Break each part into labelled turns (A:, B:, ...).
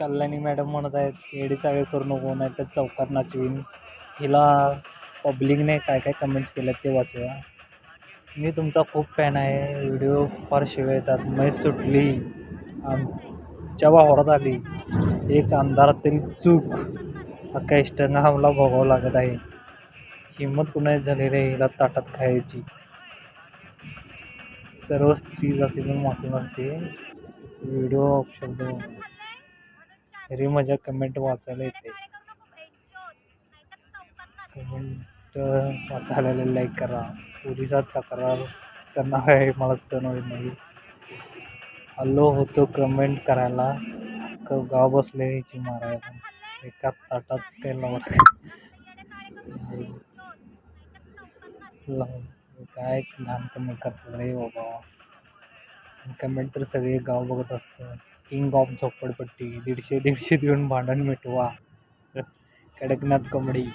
A: Kalyani madam म्हणत आहेत eddy चाळे करू नको नाही तर चौकात नाचवीन. हिला पब्लिकने काय काय कमेंट्स केलेत ते वाचूया. मी तुमचा खूप फॅन आहे. व्हिडिओ फार शिवाय येतात. मैस सुटली आमच्या वावरात आली. एक अंधारात तरी चूक अख्खा इष्टंगा हमला भोगावं लागत आहे. हिंमत कुणाची झाली रे हिला ताटात खायची. सर्व स्त्री जातीतून वाटून लागते. व्हिडिओ ऑप्शन तरी माझ्या कमेंट वाचायला येते. कमेंट वाचायला लाईक करा. पोलिसात तक्रार करणार आहे मला सण होत नाही. हल्लो होतो कमेंट करायला अख्खं गाव बसले ह्याची मारायला. एका ताटात तेल काय घाण कमेंट करतात रे बाबा. कमेंट तर सगळे गाव बघत असतं. किंग ऑफ झोपडपट्टी 150 देऊन भांडण मिटवा. कडकनाथ कॉमेडी.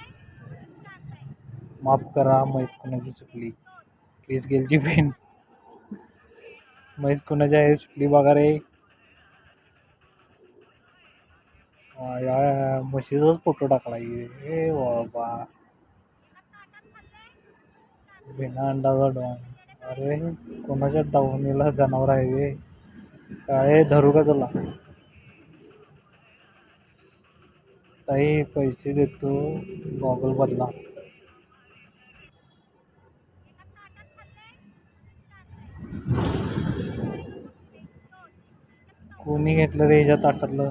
A: माफ करा म्हैस कुणाची सुटली. क्रिस गेलची पेन म्हैस कुणाची आहे सुटली बघा रे. या म्हशीचाच फोटो टाकला ए बाबा. बिना अंडाचा डॉन. अरे कोणाच्या दावणीला जनावर आहे वे. काय धरू का तुला. ताई पैसे देतो गॉगल बदला. कोणी घेतलं रे ह्याच्या ताटातलं.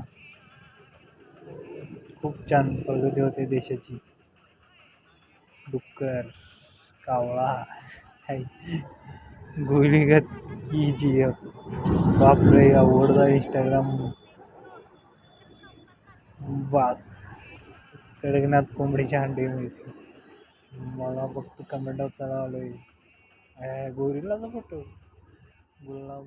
A: खूप छान प्रगती होते देशाची. डुक्कर कावळा गोळीगत ही जी बापरे आवडता इंस्टाग्राम. बास कडकनाथ कोंबडीची अंडी मिळते. मला फक्त कमेंट वाचायला आलोय. गोरिल्लाचा फोटो गुलाब